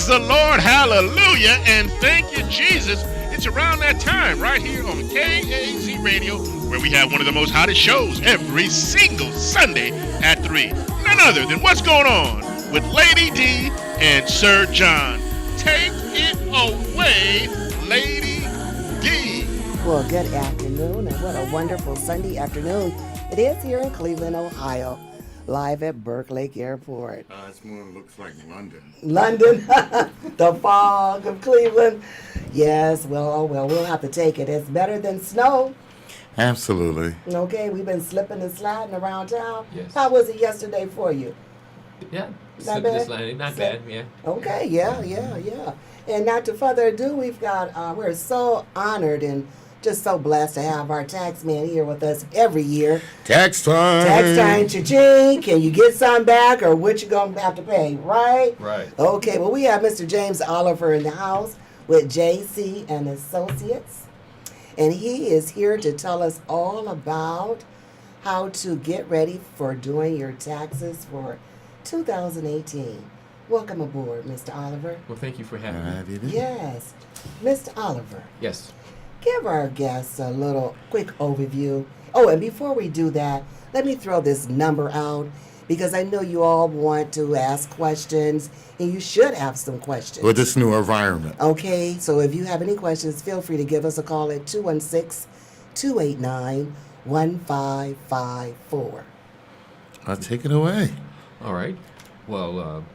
Praise the Lord, hallelujah, and thank you, Jesus. It's around that time right here on KAZ Radio where we have one of the most hottest shows every single Sunday at 3. None other than What's Going On with Lady D and Sir John. Take it away, Lady D. Well, good afternoon, and what a wonderful Sunday afternoon it is here in Cleveland, Ohio, live at Burke Lake Airport. This moon looks like London. London, the fog of Cleveland. Yes, well, we'll have to take it. It's better than snow. Absolutely. Okay, we've been slipping and sliding around town. Yes. How was it yesterday for you? Yeah, Not bad? not bad, yeah. Okay, yeah. And not to further ado, we've got, we're so honored and just so blessed to have our tax man here with us every year. Tax time. Tax time, cha-ching. Can you get some back or what you going to have to pay, right? Right. Okay, well, we have Mr. James Oliver in the house with JC and Associates. And he is here to tell us all about how to get ready for doing your taxes for 2018. Welcome aboard, Mr. Oliver. Well, thank you for having me. Yes. Mr. Oliver, Yes. give our guests a little quick overview. Oh, and before we do that, let me throw this number out because I know you all want to ask questions, and you should have some questions. With this new environment. Okay, so if you have any questions, feel free to give us a call at 216-289-1554. Take it away. All right. Well,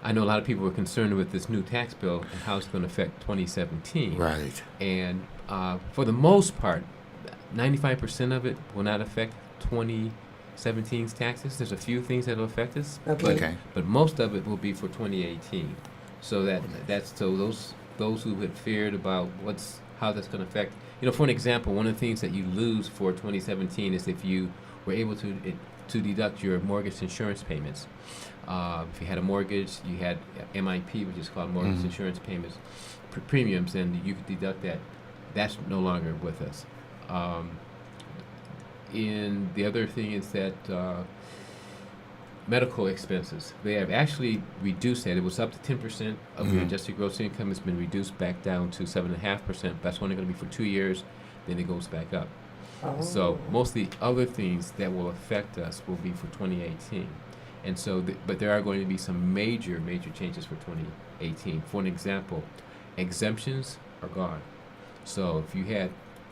I know a lot of people are concerned with this new tax bill and how it's going to affect 2017. Right. And for the most part, 95% of it will not affect 2017's taxes. There's a few things that will affect us. Okay. But most of it will be for 2018. So that's those who had feared about how that's going to affect. For an example, one of the things that you lose for 2017 is if you were able to deduct your mortgage insurance payments. If you had a mortgage, you had MIP, which is called mortgage insurance payments, premiums, and you could deduct that. That's no longer with us. And the other thing is that medical expenses, they have actually reduced that. It was up to 10% of your adjusted gross income. It's been reduced back down to 7.5%. That's only going to be for 2 years. Then it goes back up. Oh. So most of the other things that will affect us will be for 2018. And so, but there are going to be some major changes for 2018. For an example, exemptions are gone. So if you had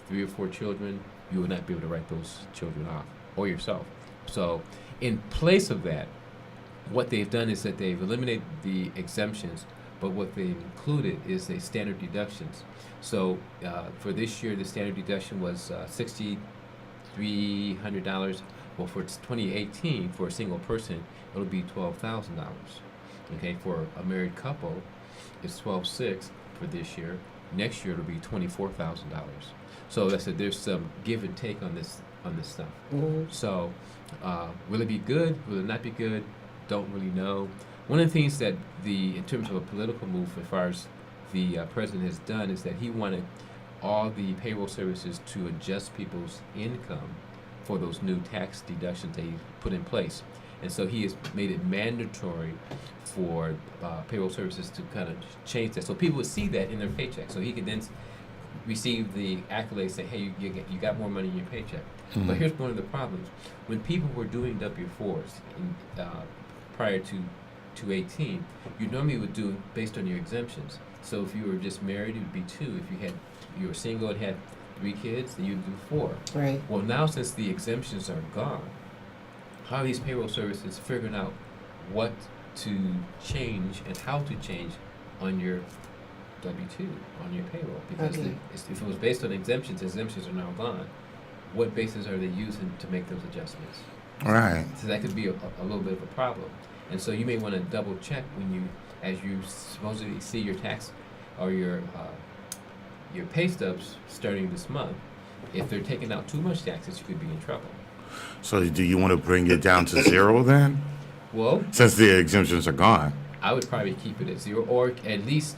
3 or 4 children, you would not be able to write those children off, or yourself. So in place of that, what they've done is that they've eliminated the exemptions, but what they've included is the standard deductions. So for this year, the standard deduction was $6,300. Well, for 2018, for a single person, it'll be $12,000. Okay, for a married couple, it's $12,600 for this year. Next year, it'll be $24,000. So that's it. There's some give and take on this stuff. Mhm. So will it be good? Will it not be good? Don't really know. One of the things that in terms of a political move, as far as the president has done, is that he wanted all the payroll services to adjust people's income for those new tax deductions they put in place. And so he has made it mandatory for payroll services to kind of change that. So people would see that in their paycheck. So he could then receive the accolades, say, hey, you got more money in your paycheck. But here's one of the problems. When people were doing W-4s prior to 2018, you normally would do it based on your exemptions. So if you were just married, it would be 2. If you were single and had 3 kids, then you'd do 4. Right. Well, now since the exemptions are gone, how are these payroll services figuring out what to change and how to change on your W-2, on your payroll? Because Okay. if it was based on exemptions are now gone. What basis are they using to make those adjustments? Right. So that could be a little bit of a problem. And so you may want to double check as you supposedly see your tax or your pay stubs starting this month. If they're taking out too much taxes, you could be in trouble. So do you want to bring it down to 0 then? Well, Since the exemptions are gone. I would probably keep it at 0, or at least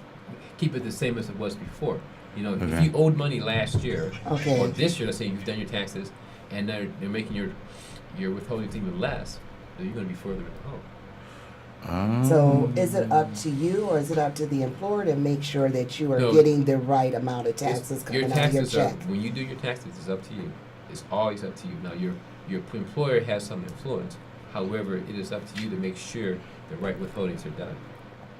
keep it the same as it was before. If Okay. you owed money last year, Okay. or this year, let's say you've done your taxes, and they're making your withholdings even less, then you're going to be further in the hole. So is it up to you, or is it up to the employer to make sure that you are No. getting the right amount of It's- taxes your coming out of your taxes are, check? when you do your taxes, it's up to you. It's always up to you. Now, your employer has some influence. However, it is up to you to make sure the right withholdings are done.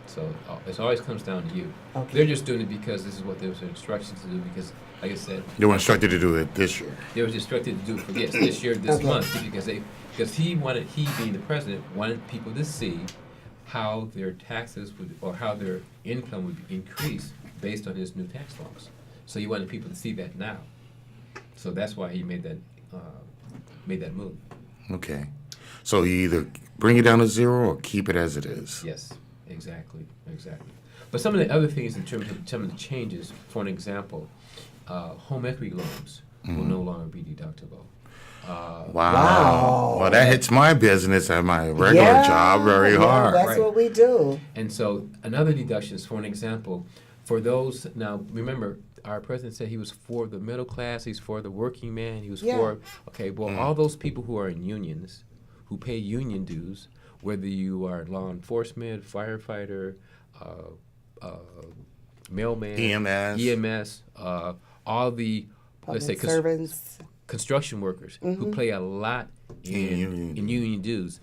So it always comes down to you. Okay. They're just doing it because this is what there was instructions to do. Because, like I said, You were instructed to do it this year. they was instructed to do it for this year, this Okay. month, because he being the president, wanted people to see how their taxes would, or how their income would increase based on his new tax laws. So he wanted people to see that now. So that's why he made that move. Okay. So you either bring it down to zero or keep it as it is. Yes, exactly. But some of the other things in terms of some of the changes, for an example, home equity loans will no longer be deductible. Wow. Wow. Well, that hits my business at my regular job very yeah, hard. That's Right. what we do. And so another deduction is, for an example, for those, now remember, our president said he was for the middle class, he's for the working man, he was Yeah. for, okay, well, all those people who are in unions, who pay union dues, whether you are law enforcement, firefighter, mailman, EMS, all the, Public let's say, servants. construction workers who play a lot in union dues,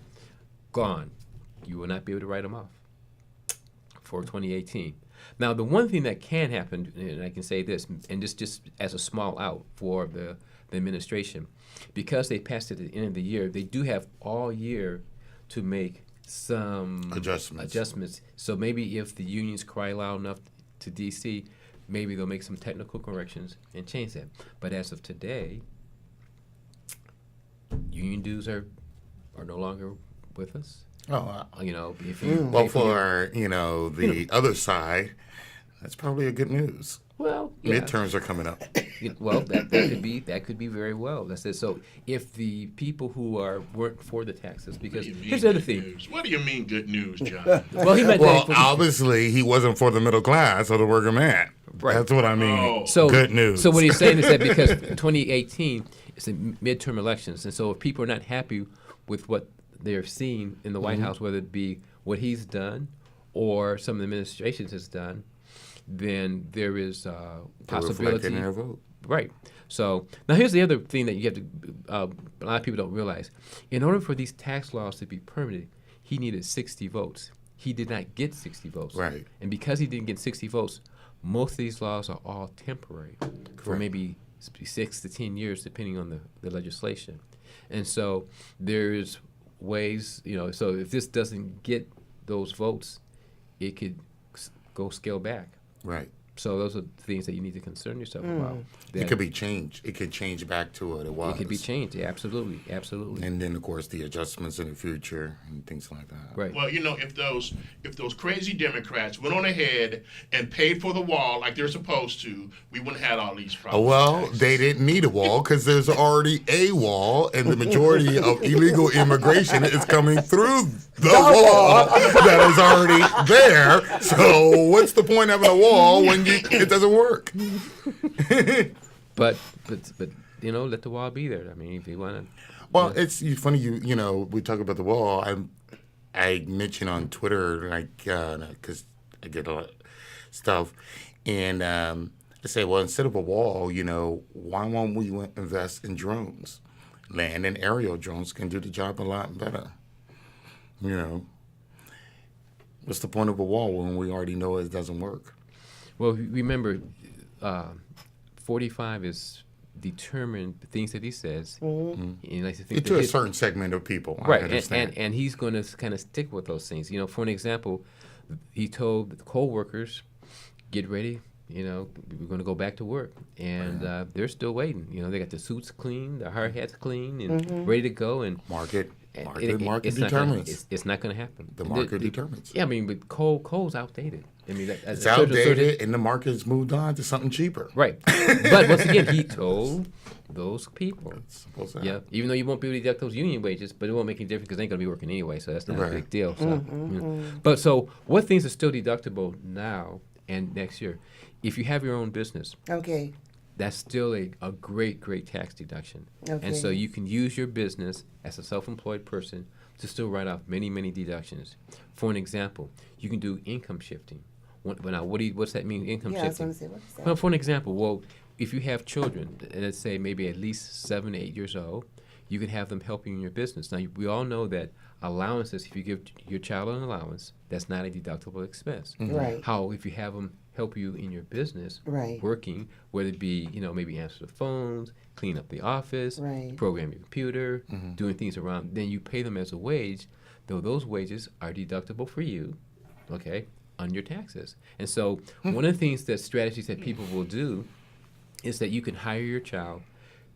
gone. You will not be able to write them off for 2018. Now, the one thing that can happen, and I can say this, and this just as a small out for the administration, because they passed it at the end of the year, they do have all year to make some adjustments. So maybe if the unions cry loud enough to DC, maybe they'll make some technical corrections and change that. But as of today, union dues are no longer with us. Oh, You know, if you well, pay for for, the other side, that's probably a good news. well, yeah. Midterms are coming up. Well, that could be very well. That's it. So if the people who weren't for the taxes, because here's the other thing. What do you mean good news, John? Well, he meant Well, that. obviously, he wasn't for the middle class or the working man. Right. That's what I mean. Oh. So good news. So what he's saying is that because 2018 is the midterm elections, and so if people are not happy with what they're seeing in the White House, whether it be what he's done or some of the administrations has done, then there is They're possibility. reflecting their vote. Right. So now here's the other thing that you have to, a lot of people don't realize. In order for these tax laws to be permanent, he needed 60 votes. He did not get 60 votes. Right. And because he didn't get 60 votes, most of these laws are all temporary for Correct. maybe 6 to 10 years, depending on the legislation. And so there's ways, so if this doesn't get those votes, it could go scale back. Right. So those are things that you need to concern yourself about. It That could be changed. It could change back to what it was. It could be changed. Yeah, absolutely. And then, of course, the adjustments in the future and things like that. Right. Well, if those crazy Democrats went on ahead and paid for the wall like they're supposed to, we wouldn't have had all these problems. Well, they didn't need a wall because there's already a wall, and the majority of illegal immigration is coming through the wall that is already there. So what's the point of having a wall when it doesn't work? But let the wall be there. I mean, if you want to. Well, it's funny. We talk about the wall. I mention on Twitter because I get a lot of stuff, and I say, well, instead of a wall, why won't we invest in drones? Land and aerial drones can do the job a lot better. What's the point of a wall when we already know it doesn't work? Well, remember, 45 is determined the things that he says. And he likes to think It's to a certain segment of people. I right, understand. and he's going to kind of stick with those things. For an example, he told the coal workers, "Get ready. We're going to go back to work," and they're still waiting. They got the suits clean, the hard hats clean, and ready to go. And Market it's determines. It's not going to happen. The market determines. Yeah, I mean, but coal's outdated. I mean, It's outdated, and the market's moved on to something cheaper. Right. But once again, he told those people. Simple as that. Yeah, even though you won't be able to deduct those union wages, but it won't make any difference because they ain't going to be working anyway, so that's not a big deal. So, But so what things are still deductible now and next year? If you have your own business, Okay. that's still a great tax deduction. Okay. And so you can use your business as a self-employed person to still write off many, many deductions. For an example, you can do income shifting. Now, what's that mean, income Yeah, I was shifting? going to say, what is that? Well, for an example, well, if you have children, let's say maybe at least 7 to 8 years old, you can have them helping in your business. Now, we all know that allowances, if you give your child an allowance, that's not a deductible expense. Right. How if you have them help you in your business, Right. working, whether it be, maybe answer the phones, clean up the office, Right. program your computer, doing things around, then you pay them as a wage, though those wages are deductible for you, okay, on your taxes. And so one of the things that strategies that people will do is that you can hire your child,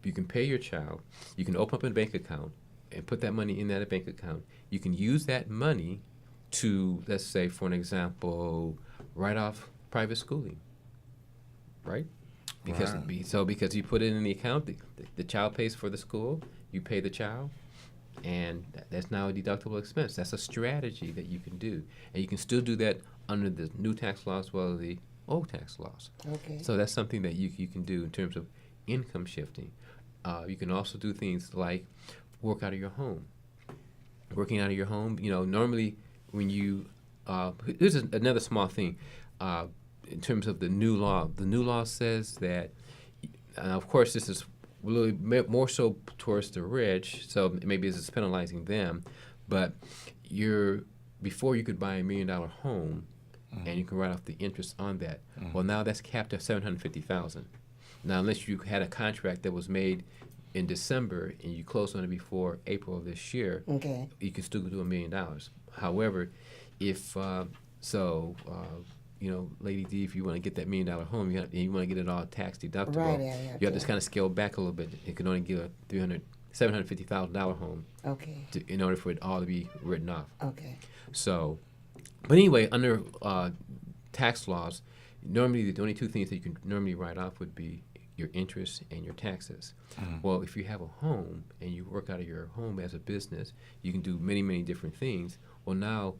you can pay your child, you can open up a bank account and put that money in that bank account. You can use that money to, let's say, for an example, write off private schooling, right? Because because you put it in the account, the child pays for the school, you pay the child, and that's now a deductible expense. That's a strategy that you can do, and you can still do that under the new tax laws as well as the old tax laws. Okay. So that's something that you can do in terms of income shifting. You can also do things like work out of your home. Working out of your home, normally when you, here's another small thing, in terms of the new law. The new law says that, of course, this is really more so towards the rich, so maybe it's penalizing them, but before you could buy $1 million home, and you can write off the interest on that. Well, now that's capped at $750,000. Now, unless you had a contract that was made in December and you closed on it before April of this year, Okay. you can still do $1 million. However, if Lady D, if you want to get that $1 million home, you want to get it all tax deductible. Right, yeah, you have to kind of scale back a little bit. You can only get a $750,000 home Okay. in order for it all to be written off. Okay. So, but anyway, under tax laws, normally the only two things that you can normally write off would be your interest and your taxes. Well, if you have a home and you work out of your home as a business, you can do many, many different things. Well, now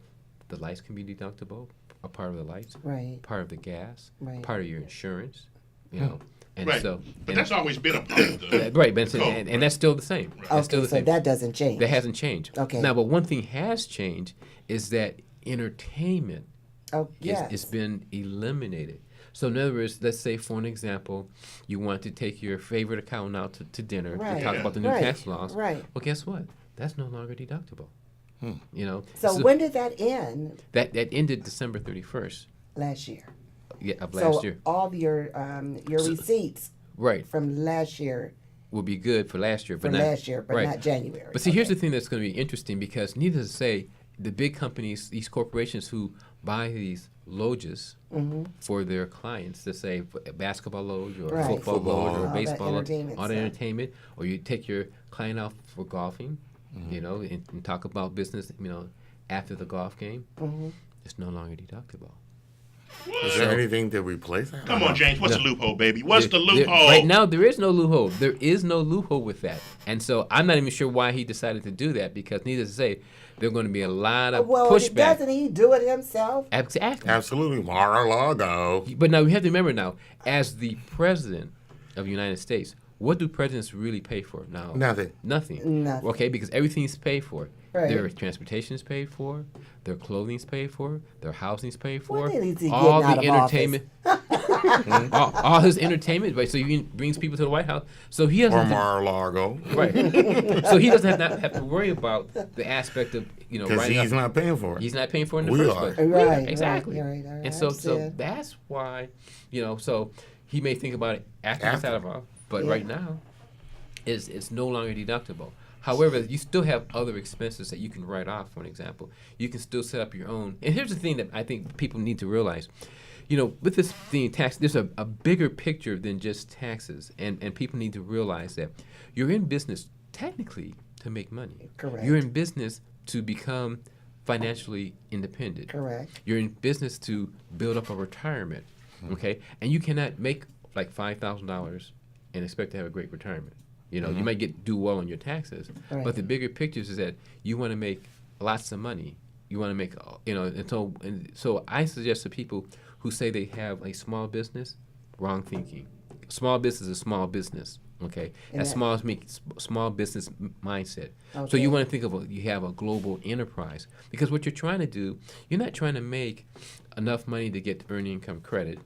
the lights can be deductible, a part of the lights, Right. part of the gas, Right. part of your insurance, and Right. so. But that's always been a part of the Right, but code, and that's still the same. That's Okay, still the so same. that doesn't change. That hasn't changed. Okay. Now, but one thing has changed is that entertainment Oh, yes. it's been eliminated. So in other words, let's say for an example, you want to take your favorite accountant out to dinner Right. to talk about the new Right. tax laws. Right. Well, guess what? That's no longer deductible. So when did that end? that ended December 31st Last year. of last So year. all of your receipts Right. from last year Will be good for last year, for but not last year, but right. not January. But see, here's Okay. the thing that's going to be interesting because needless to say, the big companies, these corporations who buy these loges for their clients, to say a basketball loge or a Right. football Football. loge or All a that baseball loge, entertainment all the stuff. entertainment, or you take your client out for golfing, and talk about business, after the golf game, it's no longer deductible. Is there anything to replace that? Come on, James. What's the loophole, baby? What's the There- loophole? right now, there is no loophole. There is no loophole with that. And so I'm not even sure why he decided to do that because, needless to say, there are going to be a lot of Well, pushback. doesn't he do it himself? Exactly. Absolutely. Mar-a-Lago. But now we have to remember now, as the president of the United States, what do presidents really pay for now? Nothing. Nothing. Nothing. Okay, because everything's paid for. Right. Their transportation is paid for, their clothing's paid for, their housing's paid for, When is he all getting out the of office? entertainment, all his entertainment. Right, so he brings people to the White House. So he doesn't Or have to- Mar-a-Lago. right. So he doesn't have to worry about the aspect of Because writing he's up. not paying for it. He's not paying for it in the We first are. place. Right, Exactly. right, right, And so understood. that's why, so he may think about it after he's out of office, but Yeah. right now, it's no longer deductible. However, you still have other expenses that you can write off. For an example, you can still set up your own. And here's the thing that I think people need to realize. With this thing, tax, there's a bigger picture than just taxes, and people need to realize that you're in business technically to make money. Correct. You're in business to become financially independent. Correct. You're in business to build up a retirement, okay? And you cannot make like $5,000 and expect to have a great retirement. You might do well on your taxes, Right. but the bigger picture is that you want to make lots of money. You want to make, and so I suggest to people who say they have a small business, wrong thinking. Small business is small business. Okay, And that's that- small business mindset. So Okay. you want to think of you have a global enterprise, because what you're trying to do, you're not trying to make enough money to get earned income credit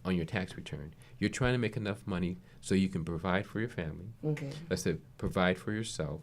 on your tax return. You're trying to make enough money so you can provide for your family. Okay. Let's say provide for yourself,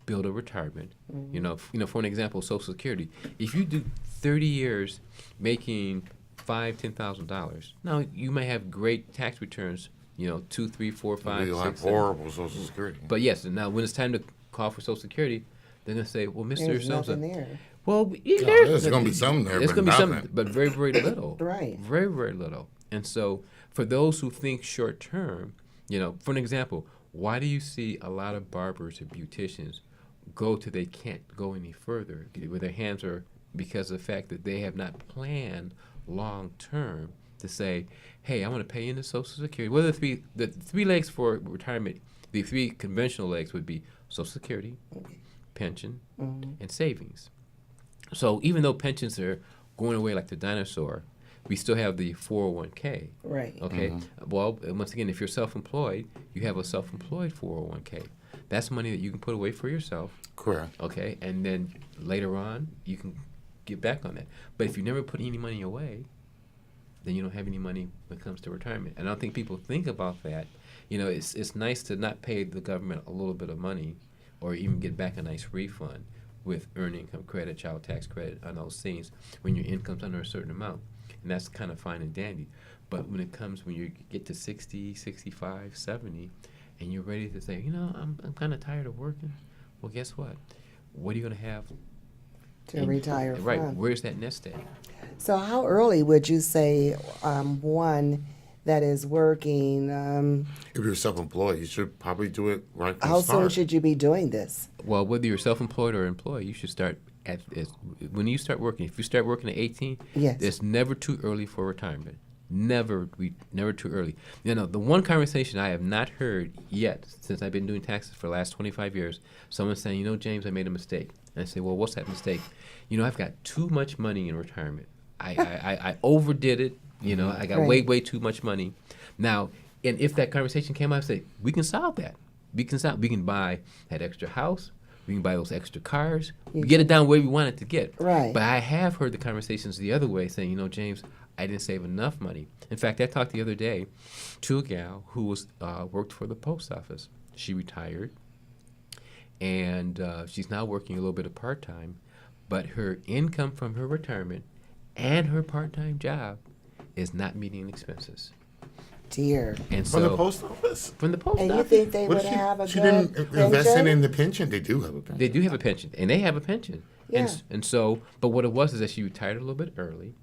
build a retirement. Mm-hmm. For an example, Social Security. If you do 30 years making $10,000, now you may have great tax returns. 2, 3, 4, 5, You'll 6, have 7. horrible Social Security. But yes, and now when it's time to call for Social Security, they're gonna say, "Well, Mr. There's So-and-so." nothing there. Well, there's gonna be some there, There's but gonna be some, nothing. but very, very little. Right. Very, very little. And so, for those who think short term, for an example, why do you see a lot of barbers and beauticians go till they can't go any further, where their hands are, because of the fact that they have not planned long term to say, "Hey, I want to pay into Social Security." What are the three legs for retirement? The three conventional legs would be Social Security, pension, and savings. So even though pensions are going away like the dinosaur, we still have the 401k. Right. Okay. Well, once again, if you're self-employed, you have a self-employed 401k. That's money that you can put away for yourself. Correct. Okay, and then later on you can get back on that. But if you never put any money away, then you don't have any money when it comes to retirement. And I don't think people think about that. It's nice to not pay the government a little bit of money, or even get back a nice refund with earned income credit, child tax credit, on those things when your income's under a certain amount. And that's kind of fine and dandy. But when you get to 60, 65, 70, and you're ready to say, I'm kind of tired of working, well, guess what? What are you going to have? To retire Right. from. Where's that nest egg? So how early would you say one that is working, If you're self-employed, you should probably do it right from how the start. soon should you be doing this? Well, whether you're self-employed or employed, you should start when you start working. If you start working at 18, Yes. it's never too early for retirement. Never too early. The one conversation I have not heard yet since I've been doing taxes for the last 25 years, someone saying, James, I made a mistake. And I say, well, what's that mistake? I've got too much money in retirement. I overdid it. I got Right. way too much money. Now, and if that conversation came up, I say, we can solve that. We can buy that extra house. We can buy those extra cars. We get it down where we want it to get. Right. But I have heard the conversations the other way saying, James, I didn't save enough money. In fact, I talked the other day to a gal who was worked for the post office. She retired, and she's now working a little bit of part-time, but her income from her retirement and her part-time job is not meeting expenses. Dear. And From so the post office? from the post And you office, think they What would if she, have a she good didn't invest pension? in the pension? They do have a pension. they do have a pension, and they have a pension. Yeah. And so, but what it was is that she retired a little bit early,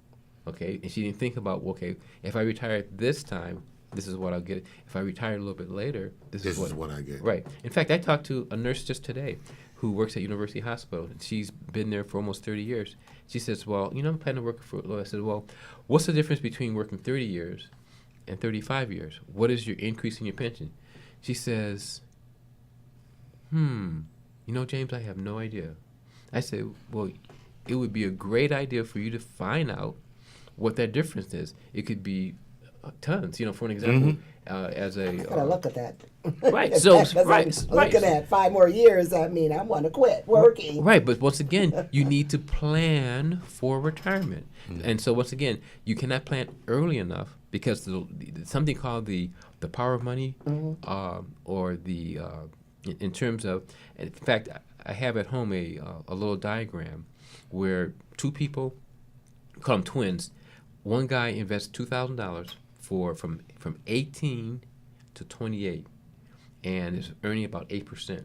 okay, and she didn't think about, okay, if I retire at this time, this is what I'll get. If I retire a little bit later, this This is is what I get. Right. In fact, I talked to a nurse just today who works at University Hospital, and she's been there for almost 30 years. She says, well, I'm planning to work for, I said, well, what's the difference between working 30 years and 35 years? What is your increase in your pension? She says, James, I have no idea. I said, well, it would be a great idea for you to find out what that difference is. It could be tons. For an example, as a Gotta look at that. right. So Because I'm right. looking at 5 more years. I want to quit working. Right, but once again, you need to plan for retirement. And so once again, you cannot plan early enough because something called the power of money, or the in terms of. In fact, I have at home a little diagram where two people, call them twins. One guy invests $2,000 from 18 to 28, and is earning about 8%.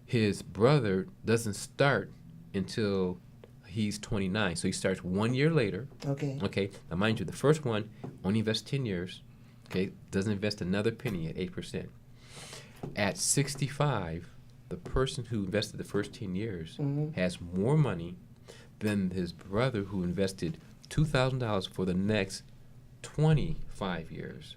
His brother doesn't start until he's 29, so he starts 1 year later. Okay. Okay. Now, mind you, the first one only invests 10 years. Okay, doesn't invest another penny at 8%. At 65, the person who invested the first 10 years has more money than his brother who invested $2,000 for the next 25 years,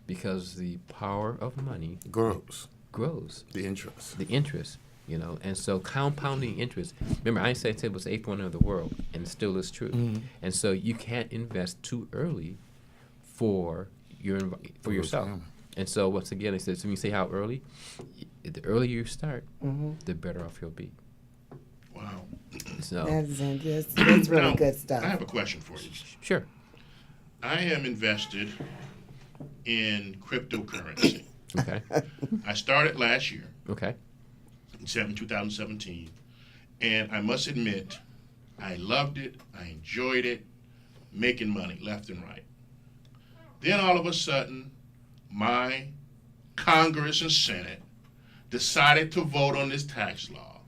because the power of money Grows. grows. The interest. The interest, and so compounding interest. Remember, Einstein said it was the eighth wonder of the world, and it still is true. And so you can't invest too early for yourself. And so once again, I said, so when you say how early, the earlier you start, the better off you'll be. Wow. So That's really Now, good stuff. I have a question for you. sure. I am invested in cryptocurrency. Okay. I started last year, Okay. in 2017, and I must admit, I loved it. I enjoyed it, making money left and right. Then all of a sudden, my Congress and Senate decided to vote on this tax law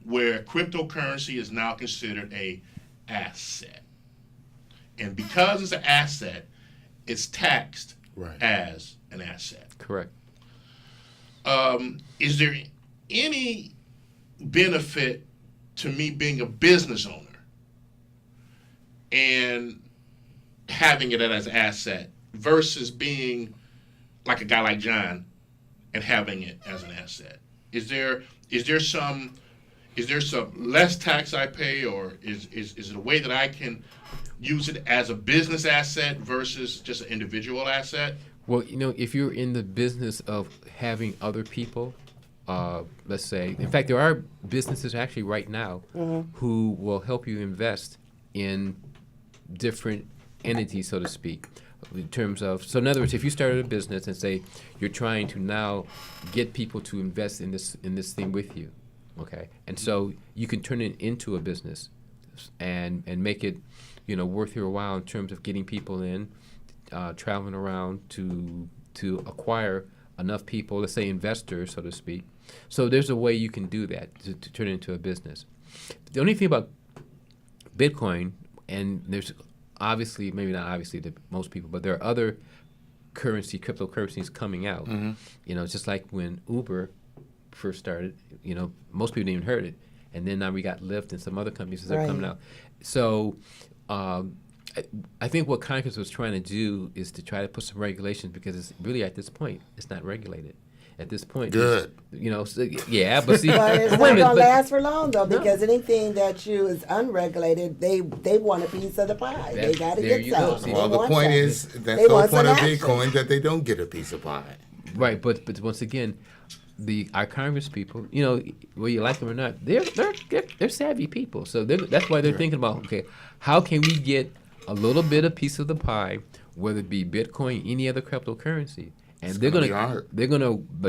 where cryptocurrency is now considered a asset. And because it's an asset, it's taxed Right. as an asset. Correct. Is there any benefit to me being a business owner and having it as an asset versus being like a guy like John and having it as an asset? Is there some less tax I pay, or is it a way that I can use it as a business asset versus just an individual asset? Well, if you're in the business of having other people, let's say, in fact, there are businesses actually right now who will help you invest in different entities, so to speak, in terms of, so in other words, if you started a business and say you're trying to now get people to invest in this thing with you, okay, and so you can turn it into a business and make it, worth your while in terms of getting people in, traveling around to acquire enough people, let's say investors, so to speak. So there's a way you can do that to turn it into a business. The only thing about Bitcoin, and there's obviously, maybe not obviously to most people, but there are other cryptocurrencies coming out. It's just like when Uber first started, most people didn't even heard it. And then now we got Lyft and some other companies that are coming out. So I think what Congress was trying to do is to try to put some regulations, because it's really at this point, it's not regulated. At this point, Good. Yeah, but see, But it's wait a not minute, gonna but- last for long though, No. because anything that you is unregulated, they want a piece of the pie. They got to there get you go. some. See, They Well, the want point some. is, that's They the whole want point some of action. Bitcoin, that they don't get a piece of pie. Right, but once again, our Congress people, whether you like them or not, they're savvy people. So that's why they're thinking about, okay, how can we get a little bit of piece of the pie, whether it be Bitcoin, any other cryptocurrency, and they're gonna gonna be hard.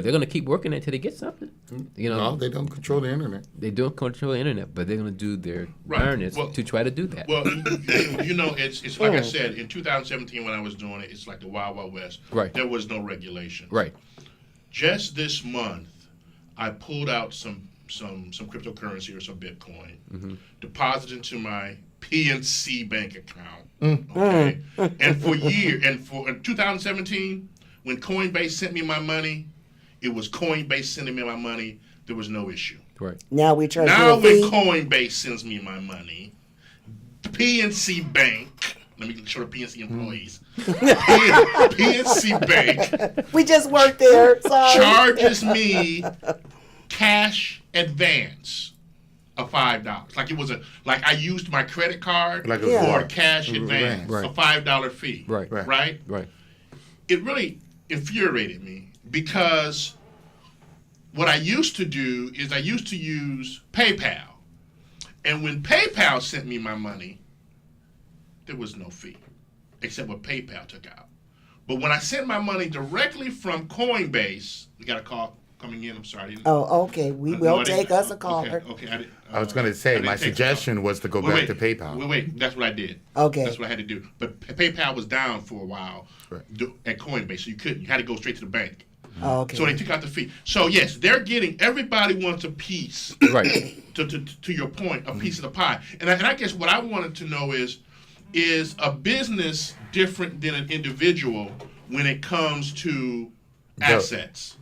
they're gonna keep working until they get something. No, they don't control the internet. They don't control the internet, but they're gonna do their Right. darnest Well- to try to do that. Well, it's like I said, in 2017 when I was doing it, it's like the Wild Wild West. Right. There was no regulation. Right. Just this month, I pulled out some cryptocurrency or some Bitcoin, deposited into my PNC bank account. Okay. And for in 2017, when Coinbase sent me my money, it was Coinbase sending me my money. There was no issue. Right. Now we charge Now you a when fee. Coinbase sends me my money, PNC Bank, let me show the PNC employees, PNC Bank We just worked there. Sorry. charges me cash advance of $5. Like it was like I used my credit card Like a Yeah. for a Visa. cash advance, Right. a $5 fee. Right. Right. Right? Right. It really infuriated me because what I used to do is I used to use PayPal. And when PayPal sent me my money, there was no fee, except what PayPal took out. But when I sent my money directly from Coinbase, we got a call coming in. I'm sorry. Oh, okay. We No, will I didn't- take us a caller. Okay. I was going to say, my suggestion was to go back to PayPal. Wait. That's what I did. Okay. That's what I had to do. But PayPal was down for a while Right. at Coinbase, so you couldn't. You had to go straight to the bank. Oh, okay. So they took out the fee. So yes, they're getting. Everybody wants a piece. Right. To your point, a piece of the pie. And I guess what I wanted to know is a business different than an individual when it comes to assets?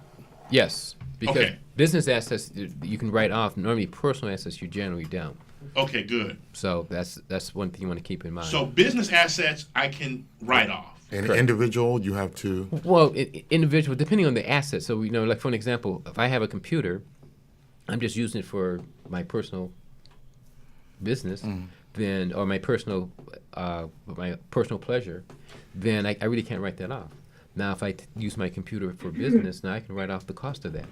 Yes, because Okay. business assets you can write off. Normally, personal assets you generally don't. Okay, good. So that's one thing you want to keep in mind. So business assets I can write off. An Correct. individual, you have to. well, individual, depending on the asset. So like for an example, if I have a computer, I'm just using it for my personal business, or my personal pleasure, then I really can't write that off. Now, if I use my computer for business, now I can write off the cost of that.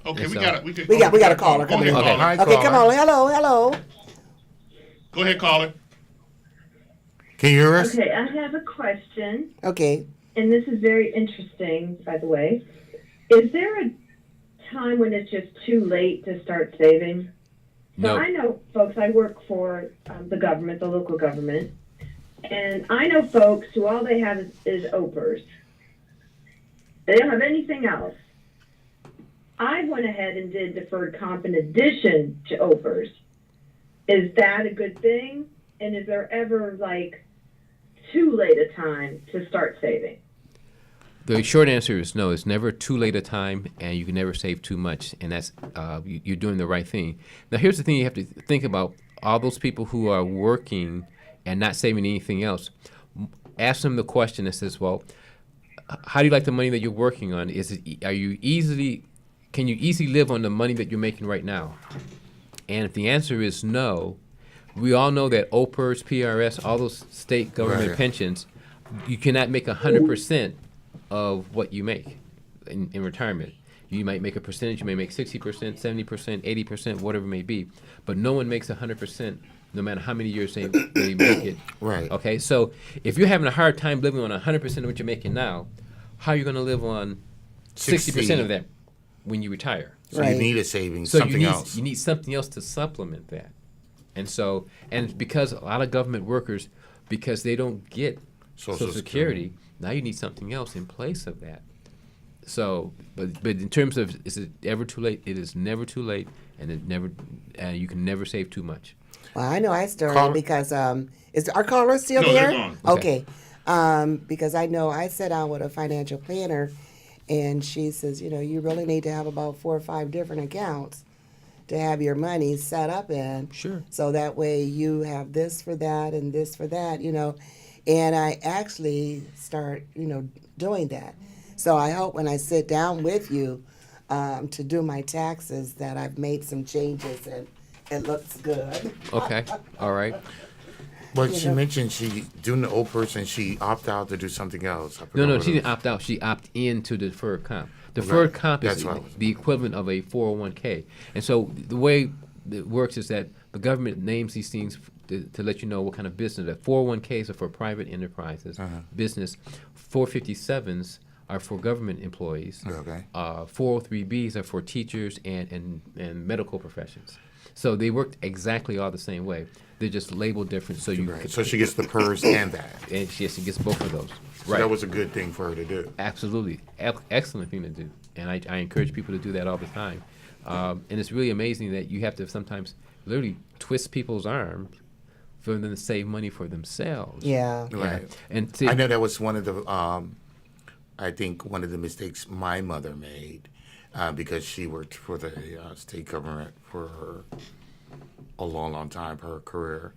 Okay, And we so- got it. We got a caller Go coming ahead, in. Okay. caller. Hi, Okay, come caller. on. Hello. Go ahead, caller. Can you hear us? Okay, I have a question, Okay. and this is very interesting, by the way. Is there a time when it's just too late to start saving? So No. I know, folks, I work for the government, the local government, and I know folks who all they have is OPERS. They don't have anything else. I went ahead and did deferred comp in addition to OPERS. Is that a good thing? And is there ever, like, too late a time to start saving? The short answer is no. It's never too late a time, and you can never save too much, and that's you're doing the right thing. Now, here's the thing you have to think about: all those people who are working and not saving anything else. Ask them the question that says, "Well, how do you like the money that you're working on? Can you easily live on the money that you're making right now?" And if the answer is no, we all know that OPERS, PRS, all those state government Right. pensions, you cannot make 100% of what you make in retirement. You might make a percentage, you may make 60%, 70%, 80%, whatever it may be, but no one makes 100% no matter how many years they make it. Right. Okay, so if you're having a hard time living on 100% of what you're making now, how are you going to live on 60% of that when you retire? So Right. you need a savings, So something you need, else. You need something else to supplement that. And because a lot of government workers, because they don't get Social Security, now you need something else in place of that. So, but in terms of, is it ever too late? It is never too late, and you can never save too much. Well, I know I started Caller- because is our caller still No, there? they're gone. Okay. Because I know I sat down with a financial planner, and she says, you really need to have about 4 or 5 different accounts to have your money set up in. Sure. So that way you have this for that and this for that, And I actually start, doing that. So I hope when I sit down with you to do my taxes that I've made some changes and it looks good. Okay, all right. But she mentioned she doing the old person. She opt out to do something else. I forgot No, what she it didn't was. opt out. She opt in to the deferred comp. Deferred comp is That's what I was- the equivalent of a 401k. And so the way it works is that the government names these things to let you know what kind of business. That 401ks are for private enterprises, business. 457s are for government employees. Okay. 403bs are for teachers and medical professions. So they work exactly all the same way. They're just labeled different. So you Right. So she gets the PERS and that. and she gets both of those. So that was a good thing for her to do. Absolutely. Excellent thing to do. And I encourage people to do that all the time. And it's really amazing that you have to sometimes literally twist people's arms for them to save money for themselves. Yeah. Right. And I know that was one of the, I think one of the mistakes my mother made because she worked for the state government for a long, long time, her career.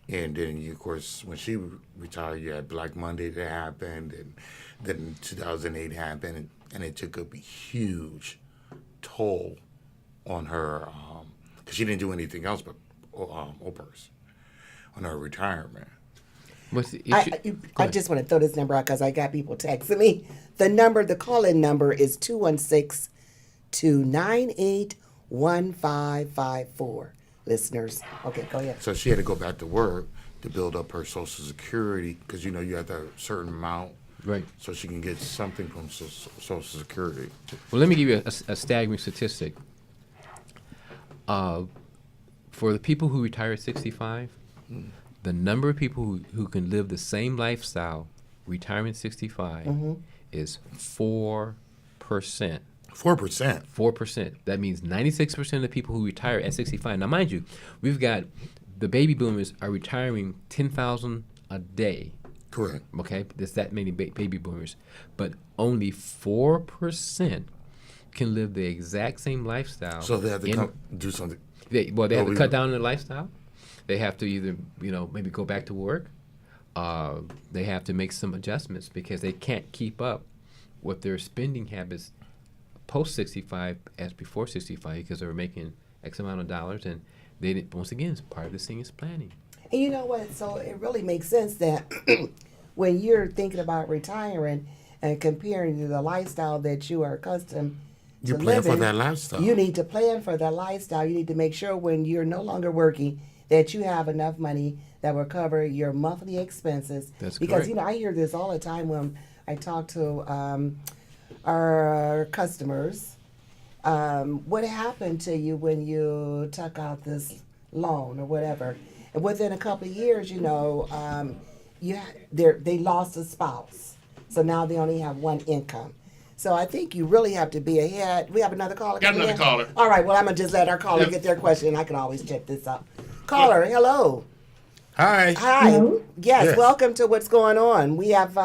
And then, of course, when she retired, you had Black Monday that happened, and then 2008 happened, and it took a huge toll on her because she didn't do anything else but OPERS on her retirement. what's the I, issue? I, Go I ahead. just want to throw this number out because I got people texting me. The call-in number is 216-298-1554. Listeners. Okay, go ahead. So she had to go back to work to build up her Social Security because you have a certain amount, Right. so she can get something from Social Security. Well, let me give you a staggering statistic. For the people who retire at 65, the number of people who can live the same lifestyle, retirement 65, is 4%. 4%. 4%. That means 96% of the people who retire at 65. Now, mind you, we've got the baby boomers are retiring 10,000 a day. Correct. Okay, there's that many baby boomers, but only 4% can live the exact same lifestyle. So they have to in- do something. They have to we- cut down on their lifestyle. They have to either maybe go back to work. They have to make some adjustments because they can't keep up with their spending habits post 65 as before 65 because they were making X amount of dollars, and they didn't, once again, it's part of this thing is planning. And you know what? So it really makes sense that when you're thinking about retiring and comparing to the lifestyle that you are accustomed to You plan for living, that lifestyle. you need to plan for that lifestyle. You need to make sure when you're no longer working that you have enough money that will cover your monthly expenses. That's because correct. I hear this all the time when I talk to our customers. What happened to you when you took out this loan or whatever? And within a couple of years, they lost a spouse, so now they only have one income. So I think you really have to be ahead. We have another caller. Got coming another in? caller. All right. Well, I'm gonna just let our caller Yep. get their question. I can always check this out. Caller, hello. Hi. Hi. Hello? Yes, Yes. welcome to What's Going On. We have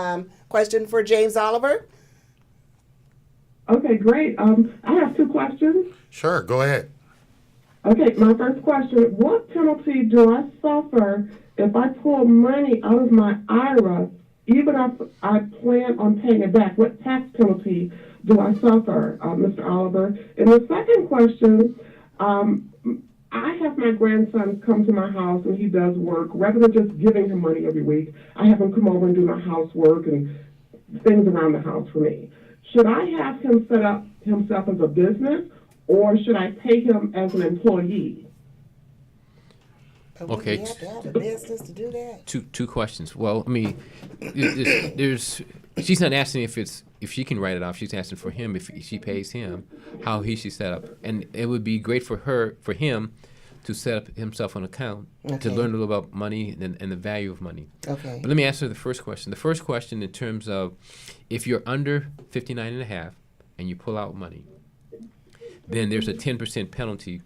question for James Oliver. Okay, great. I have two questions. Sure, go ahead. Okay, my first question, what penalty do I suffer if I pull money out of my IRA, even if I plan on paying it back? What tax penalty do I suffer, Mr. Oliver? And the second question, I have my grandson come to my house and he does work. Rather than just giving him money every week, I have him come over and do my housework and things around the house for me. Should I have him set up himself as a business, or should I pay him as an employee? But would Okay. you have to have a business to do that? Two questions. Well, I mean, there's she's not asking if she can write it off. She's asking for him if she pays him, how he should set up, and it would be great for him to set up himself an account to Okay. learn a little about money and the value of money. Okay. But let me answer the first question. The first question, in terms of if you're under 59 and a half and you pull out money, then there's a 10% penalty.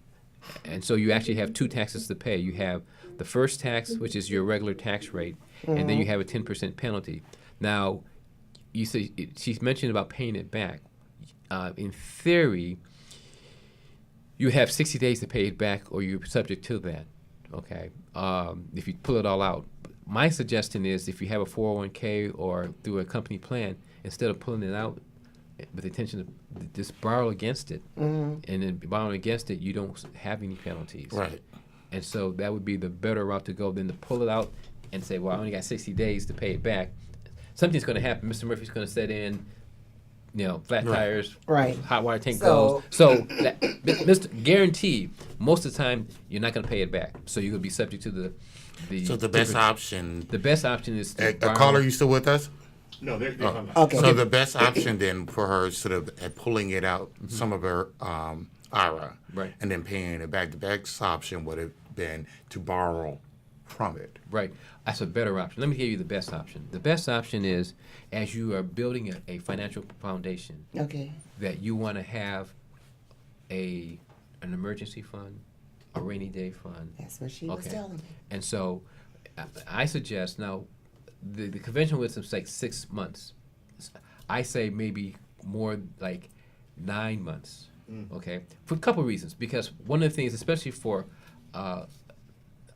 And so you actually have two taxes to pay. You have the first tax, which is your regular tax rate, and then you have a 10% penalty. Now, you say she's mentioned about paying it back. In theory, you have 60 days to pay it back, or you're subject to that. Okay, if you pull it all out. My suggestion is, if you have a 401k or through a company plan, instead of pulling it out with the intention to just borrow against it, and then borrowing against it, you don't have any penalties. Right. And so that would be the better route to go than to pull it out and say, well, I only got 60 days to pay it back. Something's going to happen. Mr. Murphy's going to set in, flat Right. tires, Right. hot water tank So- goes. So, Mr. Guaranteed, most of the time, you're not going to pay it back. So you're going to be subject to the So the best different- option. The best option is to A borrow. caller, you still with us? No, they're Oh. Okay. So the best option then for her is sort of pulling it out, some of her IRA, Right. and then paying it back. The best option would have been to borrow from it. Right. That's a better option. Let me give you the best option. The best option is, as you are building a financial foundation, Okay. that you want to have an emergency fund, a rainy day fund. That's what she was Okay. telling me. And so I suggest now, the conventional wisdom is like 6 months. I say maybe more like 9 months. Okay, for a couple of reasons. Because one of the things, especially for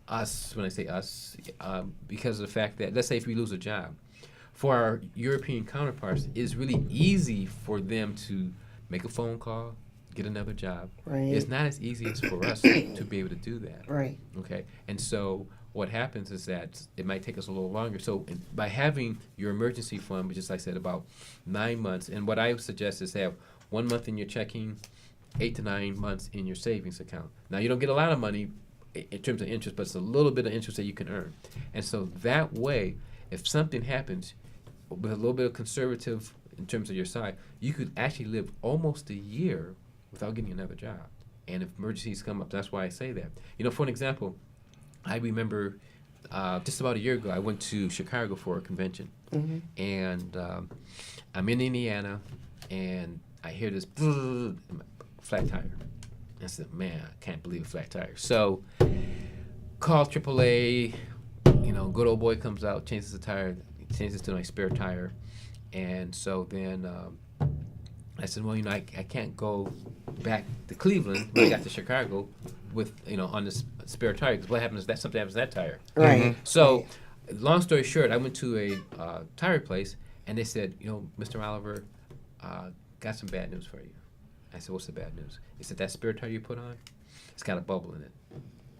us, when I say us, because of the fact that, let's say if we lose a job, for our European counterparts, it's really easy for them to make a phone call, get another job. Right. It's not as easy as for us to be able to do that. Right. Okay, and so what happens is that it might take us a little longer. So by having your emergency fund, which is, like I said, about 9 months, and what I would suggest is have 1 month in your checking, 8 to 9 months in your savings account. Now, you don't get a lot of money in terms of interest, but it's a little bit of interest that you can earn. And so that way, if something happens with a little bit of conservative in terms of your side, you could actually live almost a year without getting another job. And if emergencies come up, that's why I say that. For an example, I remember just about a year ago, I went to Chicago for a convention. And I'm in Indiana, and I hear this flat tire. I said, man, I can't believe a flat tire. So call AAA, good old boy comes out, changes the tire, changes to my spare tire. And so then I said, well, I can't go back to Cleveland when I got to Chicago with, on this spare tire. Because what happens is that something happens to that tire. Right. So, long story short, I went to a tire place, and they said, Mr. Oliver, got some bad news for you. I said, what's the bad news? He said, that spare tire you put on, it's got a bubble in it.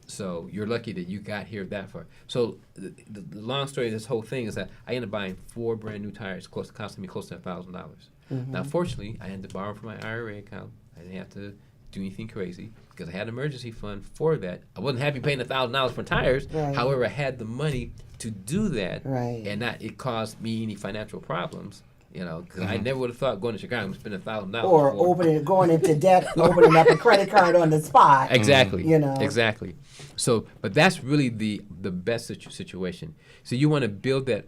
So you're lucky that you got here that far. So the long story of this whole thing is that I ended up buying 4 brand new tires, costing me close to $1,000. Now, fortunately, I had to borrow from my IRA account. I didn't have to do anything crazy because I had an emergency fund for that. I wasn't happy paying $1,000 for tires. Right. However, I had the money to do that, Right. and not it caused me any financial problems. You know, because I never would have thought going to Chicago and spending $1,000 Or going into debt, opening up a credit card on the spot. Exactly. You know. Exactly. So, but that's really the best situation. So you want to build that,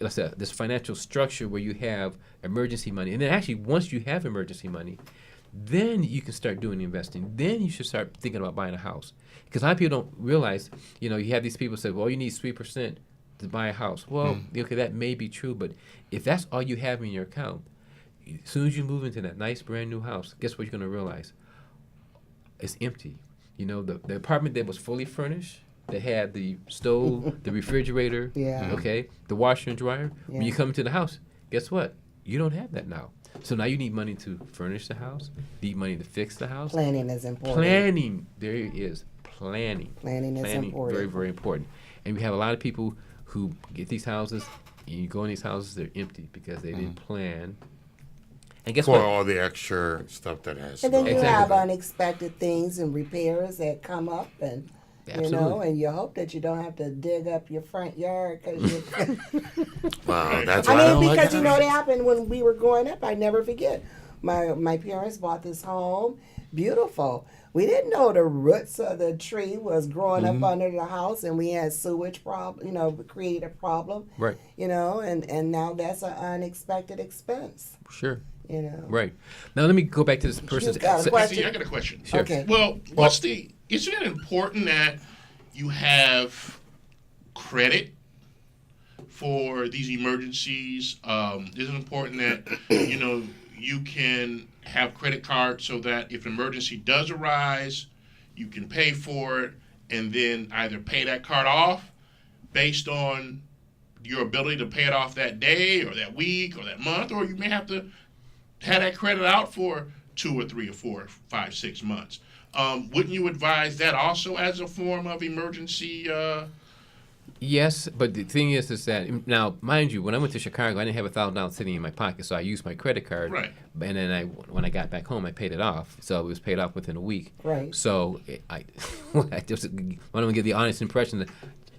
let's say, this financial structure where you have emergency money, and then actually once you have emergency money, then you can start doing the investing. Then you should start thinking about buying a house. Because a lot of people don't realize, you have these people say, well, you need 3% to buy a house. Well, okay, that may be true, but if that's all you have in your account, as soon as you move into that nice brand new house, guess what you're going to realize? It's empty. The apartment that was fully furnished, that had the stove, the refrigerator, Yeah. okay, the washer and dryer. When you Yeah. come to the house, guess what? You don't have that now. So now you need money to furnish the house, need money to fix the house. Planning is important. Planning, there it is. Planning. Planning is important. Very, very important. And we have a lot of people who get these houses, and you go in these houses, they're empty because they didn't plan. And guess For what? all the extra stuff that has And to then go you with have it. unexpected things and repairs that come up, and Absolutely. and you hope that you don't have to dig up your front yard because you. Wow, that's why I I don't mean, like because it. it happened when we were growing up. I never forget. My parents bought this home, beautiful. We didn't know the roots of the tree was growing up under the house, and we had sewage problem. Create a problem. Right. And now that's an unexpected expense. Sure. Right. Now let me go back to this person's. got a so- question? See, I got a question. Sure. Okay. Well, isn't it important that you have credit for these emergencies? Isn't it important that, you can have credit cards so that if an emergency does arise, you can pay for it and then either pay that card off based on your ability to pay it off that day or that week or that month, or you may have to have that credit out for 2 or 3 or 4 or 5, 6 months. Wouldn't you advise that also as a form of emergency? Yes, but the thing is that now, mind you, when I went to Chicago, I didn't have $1,000 sitting in my pocket, so I used my credit card. Right. And then when I got back home, I paid it off, so it was paid off within a week. Right. So I just want to give the honest impression that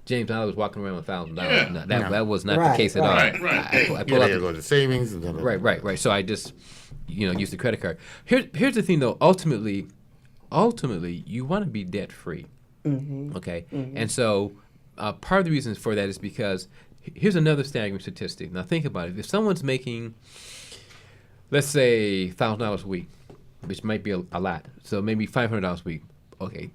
James Dollar was walking around with $1,000. Yeah. No, No. that was not Right, the case at right. all. Right. I You pulled out gotta go to savings and then Right. So I just, use the credit card. Here's the thing, though. Ultimately, you want to be debt free. Okay. And so part of the reasons for that is because here's another staggering statistic. Now think about it. If someone's making, let's say, $1,000 a week, which might be a lot, so maybe $500 a week. Okay.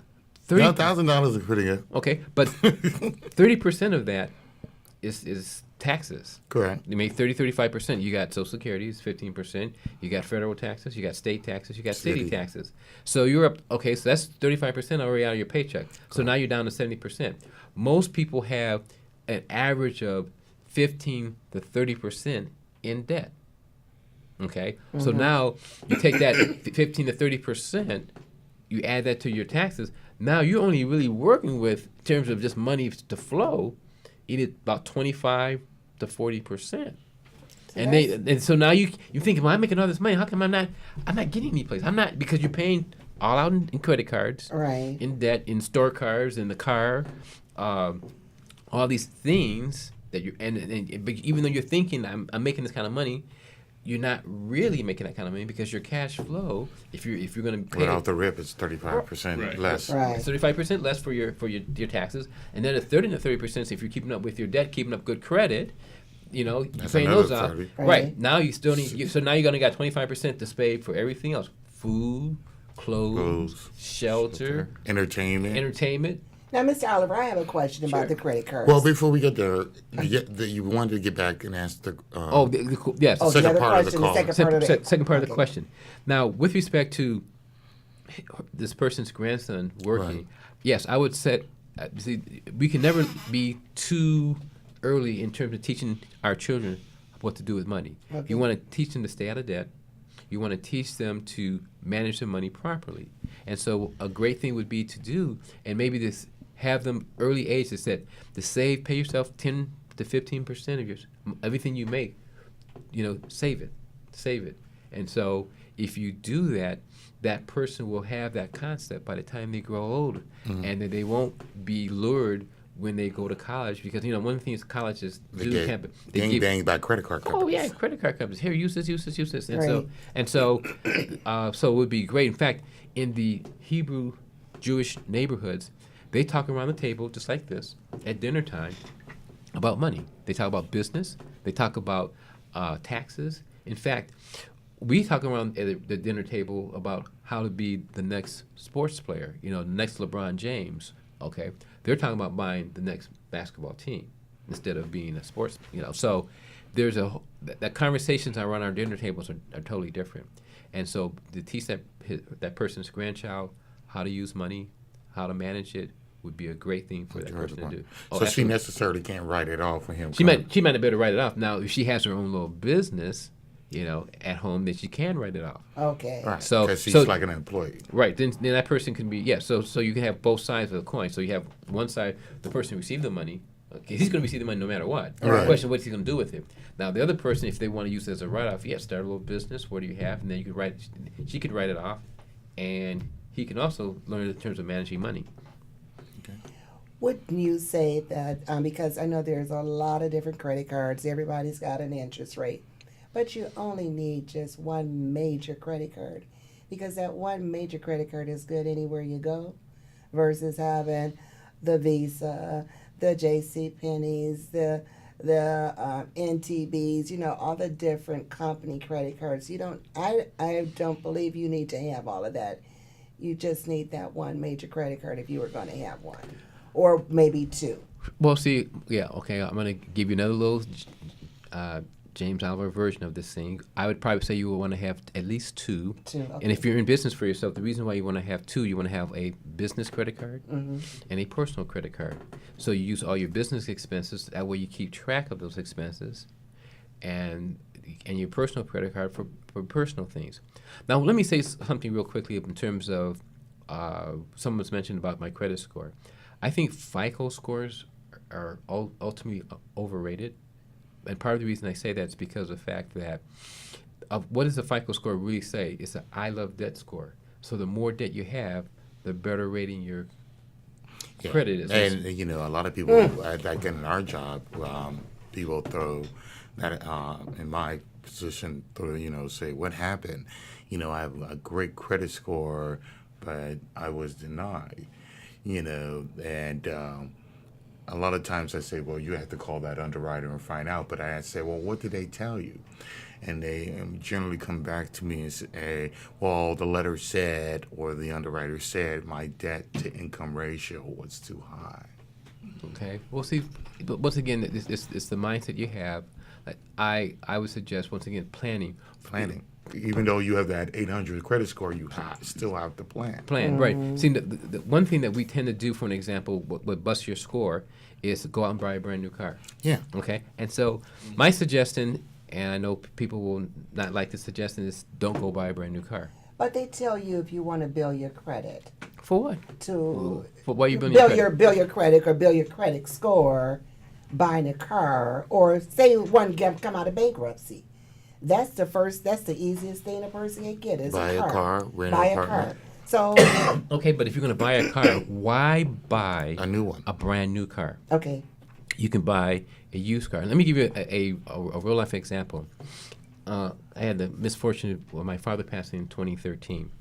$1,000 is pretty good. Okay, but 30% of that is taxes. Correct. You make 35%. You got Social Security, is 15%. You got federal taxes. You got state taxes. You got city City. taxes. So you're up. Okay, so that's 35% already out of your paycheck. So now you're down to 70%. Most people have an average of 15 to 30% in debt. Okay, so now you take that 15 to 30%, you add that to your taxes. Now you're only really working with, in terms of just money to flow, about 25 to 40%. And so now you think, well, I'm making all this money. How come I'm not getting any place? I'm not, because you're paying all out in credit cards, Right. in debt, in store cars, in the car, all these things that but even though you're thinking I'm making this kind of money, you're not really making that kind of money because your cash flow, if you're going to pay Without the rip, it's 35% Right. less. Right. 35% less for your taxes, and then a 30 to 30% if you're keeping up with your debt, keeping up good credit, you're That's paying another those out. 30. Right. Now you still need. So now you're gonna got 25% to pay for everything else: food, clothes, shelter, Entertainment. entertainment. Now, Mr. Oliver, I have a question Sure. about the credit cards. Well, before we get there, you wanted to get back and ask the. Yes. Oh, the second other part of the question, call. second part of the Second part of the okay. question. Now, with respect to this person's grandson working, Right. yes, I would set. See, we can never be too early in terms of teaching our children what to do with money. Okay. You want to teach them to stay out of debt. You want to teach them to manage their money properly. And so, a great thing would be to do, and maybe this have them early age that said to save, pay yourself 10 to 15% of your everything you make. Save it. And so if you do that, that person will have that concept by the time they grow older, and that they won't be lured when they go to college, because one of the things colleges They do get they gang banged by credit card companies. Oh yeah, credit card companies. Here, use this, and Right. so it would be great. In fact, in the Hebrew Jewish neighborhoods, they talk around the table just like this at dinner time about money. They talk about business. They talk about taxes. In fact, we talk around at the dinner table about how to be the next sports player. The next LeBron James. Okay, they're talking about buying the next basketball team instead of being a sports. So there's that conversations around our dinner tables are totally different. And so to teach that person's grandchild how to use money, how to manage it, would be a great thing for that person to do. So she absolutely. necessarily can't write it off for him. She might have better write it off. Now, if she has her own little business, at home, then she can write it off. Okay. Right, So- because she's so- like an employee. Right. Then that person can be So you can have both sides of the coin. So you have one side, the person who received the money. Okay, he's going to receive the money no matter what. Right. The question: what's he going to do with it? Now, the other person, if they want to use it as a write-off, start a little business. What do you have? And then you could write. She could write it off, and he can also learn in terms of managing money. Wouldn't you say that, because I know there's a lot of different credit cards, everybody's got an interest rate, but you only need just one major credit card, because that one major credit card is good anywhere you go, versus having the Visa, the J.C. Penney's, the NTBs, all the different company credit cards. I don't believe you need to have all of that. You just need that one major credit card if you were going to have one, or maybe two. Well, see, okay. I'm going to give you another little James Oliver version of this thing. I would probably say you would want to have at least two. Two, okay. And if you're in business for yourself, the reason why you want to have two, you want to have a business credit card Mm-hmm. and a personal credit card. So you use all your business expenses. That way you keep track of those expenses, and your personal credit card for personal things. Now, let me say something real quickly in terms of someone's mentioned about my credit score. I think FICO scores are ultimately overrated. And part of the reason I say that is because of the fact that what does the FICO score really say? It's an I love debt score. So the more debt you have, the better rating your credit is. And a lot of people, like in our job, people throw that in my position, say, what happened? I have a great credit score, but I was denied. And a lot of times I say, well, you have to call that underwriter and find out. But I say, well, what did they tell you? And they generally come back to me and say, well, the letter said, or the underwriter said, my debt to income ratio was too high. Okay. Well, see, but once again, it's the mindset you have. Like, I would suggest, once again, planning. Planning. Even though you have that 800 credit score, you still have to plan. Right. See, the one thing that we tend to do, for an example, what busts your score, is to go out and buy a brand new car. Yeah. Okay? And so my suggestion, and I know people will not like the suggestion, is don't go buy a brand new car. But they tell you if you want to build your credit For what? to For why are you building your credit? build your credit or build your credit score, buying a car, or say one come out of bankruptcy. That's the easiest thing a person can get is Buy a a car. car, rent Buy an a car. apartment. So Okay, but if you're going to buy a car, why buy A new one. a brand new car? okay. You can buy a used car. Let me give you a real life example. I had the misfortune of my father passing in 2013.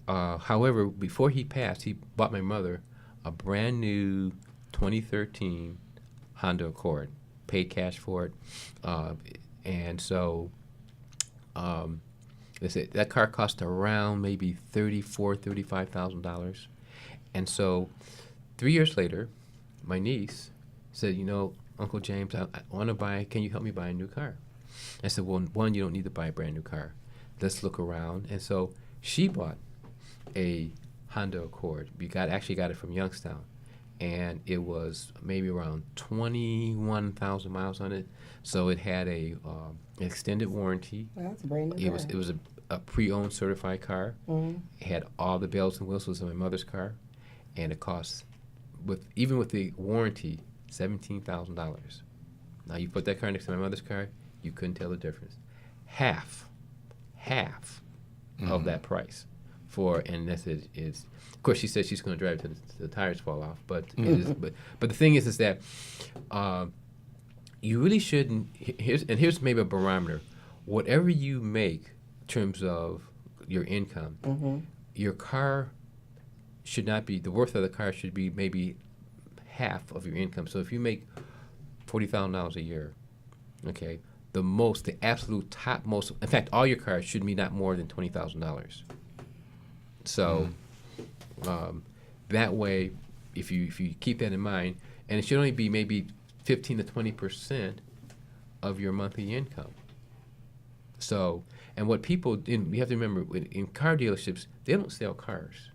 However, before he passed, he bought my mother a brand new 2013 Honda Accord, paid cash for it, and so they said that car cost around maybe $35,000, and so 3 years later, my niece said, Uncle James, I want to buy. Can you help me buy a new car? I said, well, one, you don't need to buy a brand new car. Let's look around. And so she bought a Honda Accord. We actually got it from Youngstown, and it was maybe around 21,000 miles on it. So it had an extended warranty. Well, that's a brand new It car. was a pre-owned certified car. Mhm. It had all the bells and whistles of my mother's car, and it cost even with the warranty, $17,000. Now you put that car next to my mother's car, you couldn't tell the difference. Half of that price for, and that's it. Is of course she says she's going to drive it till the tires fall off, but but the thing is that you really shouldn't. Here's maybe a barometer. Whatever you make in terms of your income, your car should not be, the worth of the car should be maybe half of your income. So if you make $40,000 a year, okay, the absolute topmost, in fact, all your cars should be not more than $20,000. So that way, if you keep that in mind, and it should only be maybe 15 to 20% of your monthly income. So, and what people, you have to remember, in car dealerships, they don't sell cars.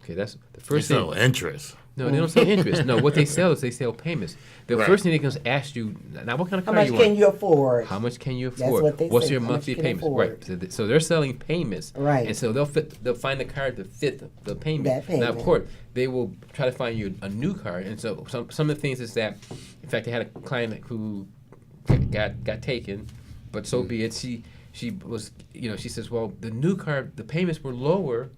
Okay, that's the first They thing. sell interest. No, they don't sell interest. No, what they sell is they sell payments. The Right. first thing they're going to ask you, now what kind of How car much you can want? you afford? How much can you That's afford? what they What's say, your how much monthly can payments? afford. Right. So they're selling payments. Right. And so they'll find the car to fit the payment. That Now, of payment. course, they will try to find you a new car. And so some of the things is that, in fact, I had a client who got taken, but so be it. She was, she says, well, the new car, the payments were lower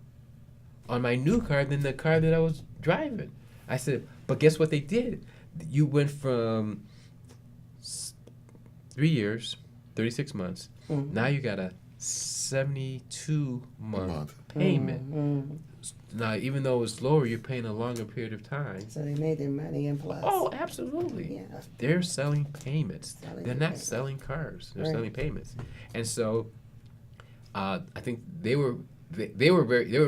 on my new car than the car that I was driving. I said, but guess what they did? You went from 3 years, 36 months. Now you got a 72-month Month. payment. Now, even though it's lower, you're paying a longer period of time. So they made their money in plus. Oh, absolutely. Yeah. They're selling payments. Selling They're not payments. selling cars. They're Right. selling payments. And so, I think they were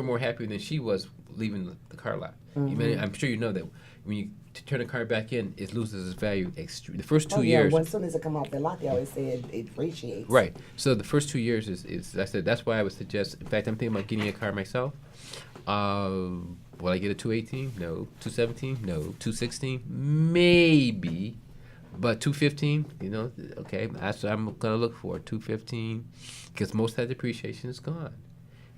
more happy than she was leaving the car lot. I'm sure you know that when you turn a car back in, it loses its value. The first 2 years. As soon as it come off the lot, they always say it appreciates. Right. So the first 2 years is I said that's why I would suggest. In fact, I'm thinking about getting a car myself. Will I get a 218? No. 217? No. 216? Maybe. But 215, okay, that's what I'm gonna look for. 215, because most of that depreciation is gone,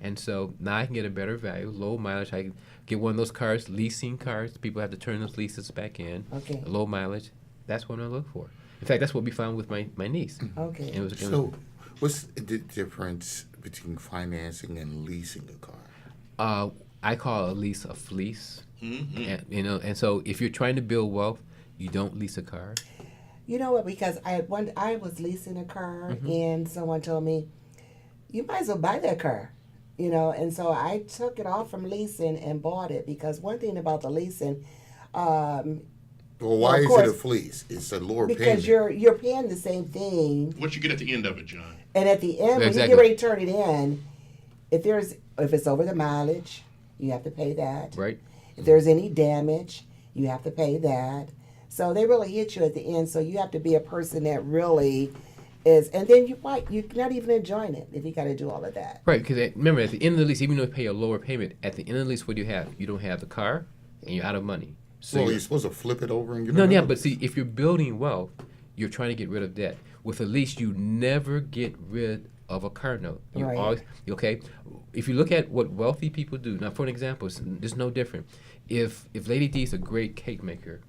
and so now I can get a better value, low mileage. I can get one of those cars, leasing cars. People have to turn those leases back in. Okay. Low mileage. That's what I look for. In fact, that's what we found with my niece. Okay. And it was, So, what's the difference between financing and leasing a car? I call a lease a fleece. And so if you're trying to build wealth, you don't lease a car. You know what? Because I was leasing a car, and someone told me, "You might as well buy that car," And so I took it off from leasing and bought it because one thing about the leasing, Well, why of is it a course, fleece? It's a lower because payment. you're paying the same thing, What you get at the end of it, John? and at the end when Exactly. you get ready to turn it in, if it's over the mileage, you have to pay that. Right. If there's any damage, you have to pay that. So they really hit you at the end. So you have to be a person that really is, and then you're not even enjoying it if you got to do all of that. Right, because remember, at the end of the lease, even though you pay a lower payment, at the end of the lease, what do you have? You don't have the car, and you're out of money. So Well, you're- you're supposed to flip it over and get no, another. yeah, but see, if you're building wealth, you're trying to get rid of debt. With a lease, you never get rid of a car note. You Right. always, okay? If you look at what wealthy people do, now for an example, it's no different. If Lady D is a great cake maker,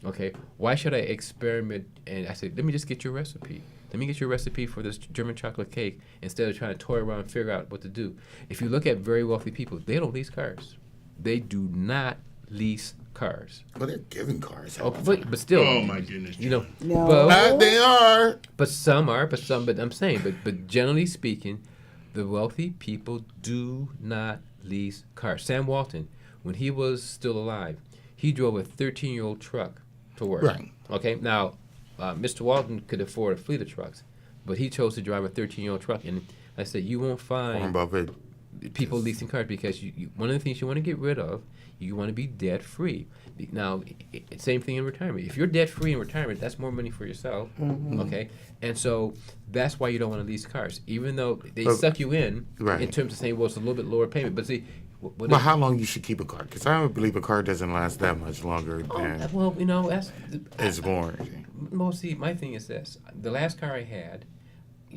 okay, why should I experiment? And I said, let me just get your recipe. Let me get your recipe for this German chocolate cake instead of trying to toy around and figure out what to do. If you look at very wealthy people, they don't lease cars. They do not lease cars. But they're giving cars Oh, out. but still. Oh, my goodness, You know, No. well, They are. but some are, but I'm saying, but generally speaking, the wealthy people do not lease cars. Sam Walton, when he was still alive, he drove a 13-year-old truck to work. Right. Okay. Now, Mr. Walton could afford a fleet of trucks, but he chose to drive a 13-year-old truck. And I said, you won't Warren find Buffett. people leasing cars because one of the things you want to get rid of, you want to be debt free. Now, same thing in retirement. If you're debt free in retirement, that's more money for yourself. Okay, and so that's why you don't want to lease cars, even though they But- suck you in Right. terms of saying, well, it's a little bit lower payment. But see, what But how long you should keep a car? Because I don't believe a car doesn't last that much longer than well, that's its warranty. well. See, my thing is this: the last car I had,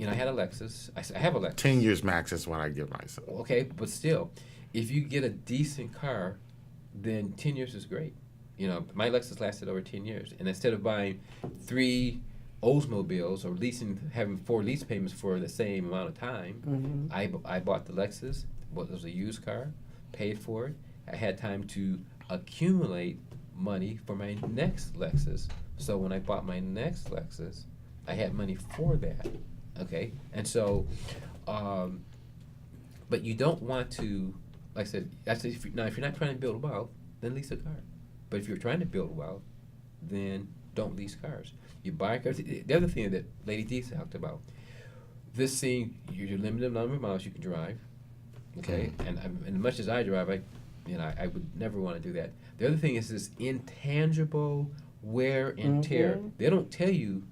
I had a Lexus. I have a Lexus. 10 years max is what I give myself. Okay, but still, if you get a decent car, then 10 years is great. You know, my Lexus lasted over 10 years, and instead of buying 3 Oldsmobiles or having 4 lease payments for the same amount of time, I bought the Lexus. It was a used car, paid for it. I had time to accumulate money for my next Lexus. So when I bought my next Lexus, I had money for that. Okay, and so, but you don't want to, like I said, if you're not trying to build wealth, then lease a car. But if you're trying to build wealth, then don't lease cars. You buy cars. The other thing that Lady D talked about, this thing, you're limited number of miles you can drive. Okay, and as much as I drive, I would never want to do that. The other thing is this intangible wear and tear. They don't tell you,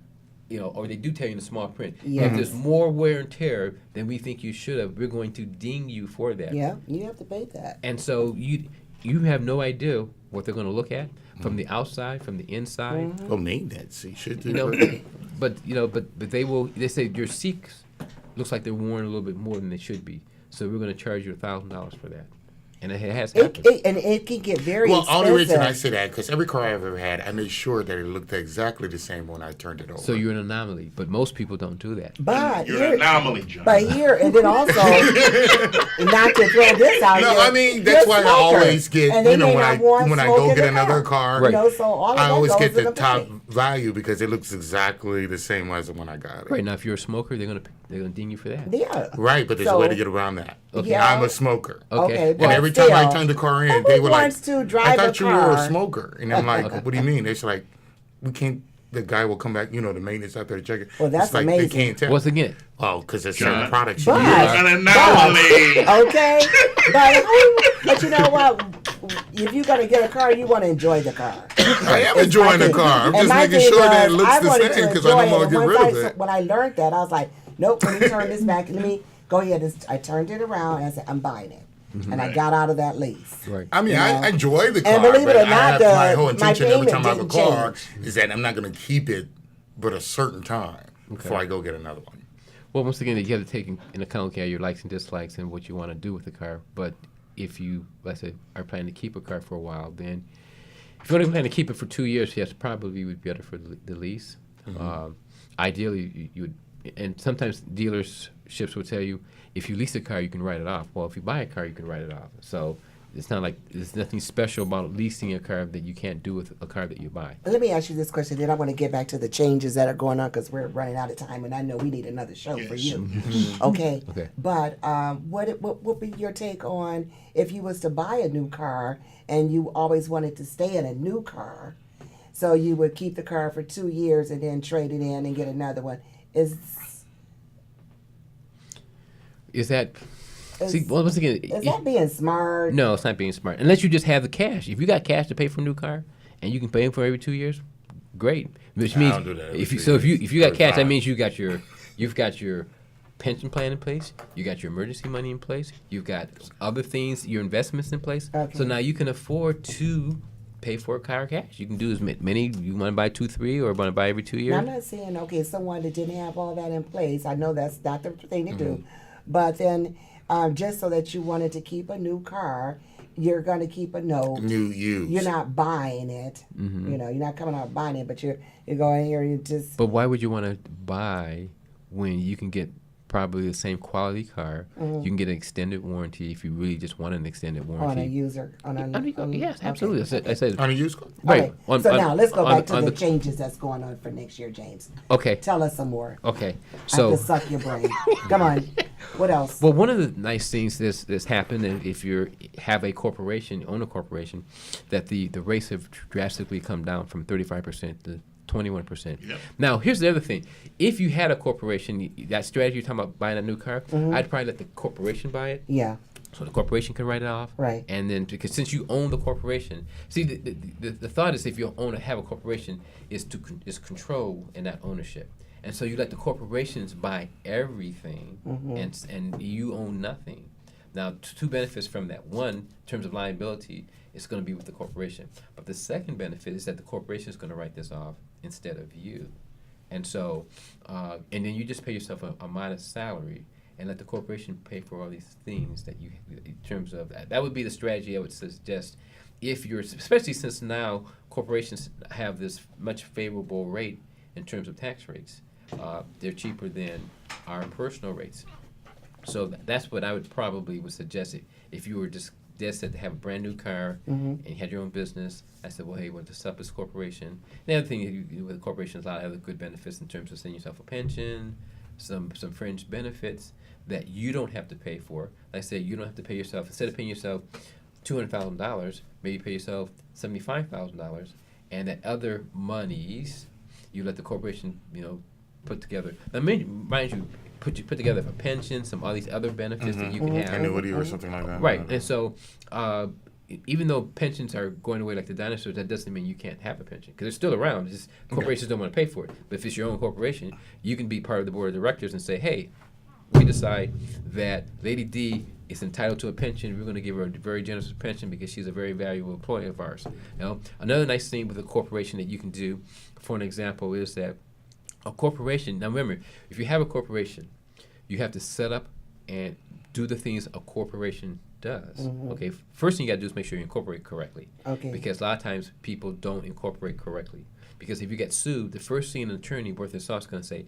or they do tell you in the small print. Yes. If there's more wear and tear than we think you should have, we're going to ding you for that. Yeah, you have to pay that. And so you have no idea what they're going to look at from the outside, from the inside. Well, maintenance. You should do You know, that. but they will. They say your seats looks like they're worn a little bit more than they should be. So we're going to charge you $1,000 for that, and it has happened. And it can get very Well, expensive. only reason I say that because every car I've ever had, I made sure that it looked exactly the same when I turned it over. So you're an anomaly, but most people don't do that. But You're an anomaly, John. But here, and then also, not to throw this out No, here. I mean that's you're why I smokers, always get and they may when not want I smoke go in get the another car, You know, so all of I that always goes get in the top pay. value because it looks exactly the same as when I got it. Right now, if you're a smoker, they're gonna ding you for that. Yeah. Right, but there's a So- way to get around that. Okay. Yeah. I'm a smoker. Okay, And but every time I still, turned the car in, who they were like, wants to drive I thought a you were a car? smoker. And I'm like, Okay. what do you mean? It's like, we can't, the guy will come back, the maintenance out there to check it. Well, that's it's like amazing. They can't tell. Once again, Oh, because there's John. certain products But- you use. You're an anomaly. Okay, but you know what? If you're gonna get a car, you want to enjoy the car. I am It's enjoying my the thing. car. I'm And just my making thing sure that it was, looks I the wanted same to because I know I'm enjoy going to it. get Once rid of it. When I learned that, I was like, nope. Let me turn this back. Let me go ahead. I turned it around and I said, I'm buying it, and I got out of that lease. right. I mean, You know? I enjoy the car, And believe it but or not, my whole my intention every payment time I have a didn't car change. is that I'm not going to keep it but a certain time before I go get another one. Well, once again, you have to take in account your likes and dislikes and what you want to do with the car. But if you, let's say, are planning to keep a car for a while, then if you only plan to keep it for 2 years, yes, probably would be better for the lease. Ideally, you would, and sometimes dealerships will tell you if you lease a car, you can write it off. Well, if you buy a car, you can write it off. So it's not like there's nothing special about leasing a car that you can't do with a car that you buy. Let me ask you this question. Then I want to get back to the changes that are going on because we're running out of time, and I know we need another show for you. Okay. Okay. But what would be your take on if you was to buy a new car and you always wanted to stay in a new car, so you would keep the car for 2 years and then trade it in and get another one? Is that? See, well, once again, Is that being smart? no, it's not being smart. Unless you just have the cash. If you got cash to pay for a new car and you can pay for every 2 years, great. Which I means don't do that every if you 2 years. if you got Every cash, that 5. means you've got your pension plan in place, you got your emergency money in place, you've got other things, your investments in place. Okay. So now you can afford to pay for a car cash. You can do as many. You want to buy 2, 3, or want to buy every 2 Now, years. I'm not saying, okay, someone that didn't have all that in place. I know that's not the thing to do. Mm-hmm. But then, just so that you wanted to keep a new car, you're going to keep a note. New use. You're not buying it. Mm-hmm. You're not coming out buying it, but you're going here, you just, But why would you want to buy when you can get probably the same quality car? You can get an extended warranty if you really just want an extended on a warranty. user. Yes, okay, absolutely. okay. I said On a used car? right. Okay. So now let's go back to on the changes that's going on for next year, James. Okay. Tell us some more. Okay. I have So, to suck your brain. Come on. What else? well, one of the nice things that's happened, and if you have a corporation, own a corporation, that the rates have drastically come down from 35% to 21%. Yep. Now, here's the other thing. If you had a corporation, that strategy you're talking about buying a new car, I'd probably let the corporation buy it. Yeah. So the corporation can write it off, Right. And then because since you own the corporation, see the thought is if you have a corporation is control in that ownership, and so you let the corporations buy everything, and you own nothing. Now, two benefits from that: one, in terms of liability, it's going to be with the corporation, but the second benefit is that the corporation is going to write this off instead of you, and so and then you just pay yourself a modest salary. And let the corporation pay for all these things that you, in terms of that would be the strategy I would suggest if you're, especially since now corporations have this much favorable rate in terms of tax rates, they're cheaper than our personal rates. So that's what I would suggest. If you were just said to have a brand new car and you had your own business, I said, well, hey, we'll just set up this corporation. The other thing with corporations, a lot of other good benefits in terms of sending yourself a pension, some fringe benefits that you don't have to pay for. Like I say, you don't have to pay yourself, instead of paying yourself $200,000, maybe pay yourself $75,000, and that other monies you let the corporation, put together. Now, mind you, put together a pension, all these other benefits that you can have. Annuity or something like that. Right, and so even though pensions are going away like the dinosaurs, that doesn't mean you can't have a pension because they're still around. It's just corporations don't want to pay for it. But if it's your own corporation, you can be part of the board of directors and say, hey, we decide that Lady D is entitled to a pension. We're going to give her a very generous pension because she's a very valuable employee of ours. Another nice thing with a corporation that you can do, for an example, is that a corporation. Now remember, if you have a corporation, you have to set up and do the things a corporation does. Okay. First thing you got to do is make sure you incorporate correctly. Okay. Because a lot of times people don't incorporate correctly. Because if you get sued, the first thing an attorney worth his salt is going to say,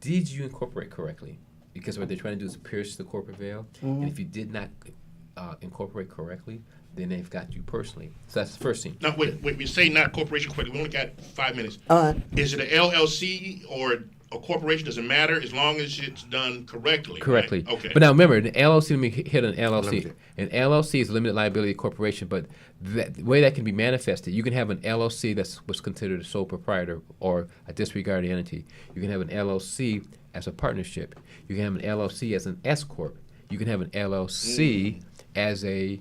"Did you incorporate correctly?" Because what they're trying to do is pierce the corporate veil. And if you did not incorporate correctly, then they've got you personally. So that's the first thing. Now, wait, we say not corporation correctly. We only got 5 minutes. Is it an LLC or a corporation? Doesn't matter as long as it's done correctly. Correctly. Right? Okay. But now remember, an LLC, let me hit an LLC. Limited. An LLC is a limited liability corporation, but the way that can be manifested, you can have an LLC that's what's considered a sole proprietor or a disregarded entity. You can have an LLC as a partnership. You can have an LLC as an S corp. You can have an LLC as a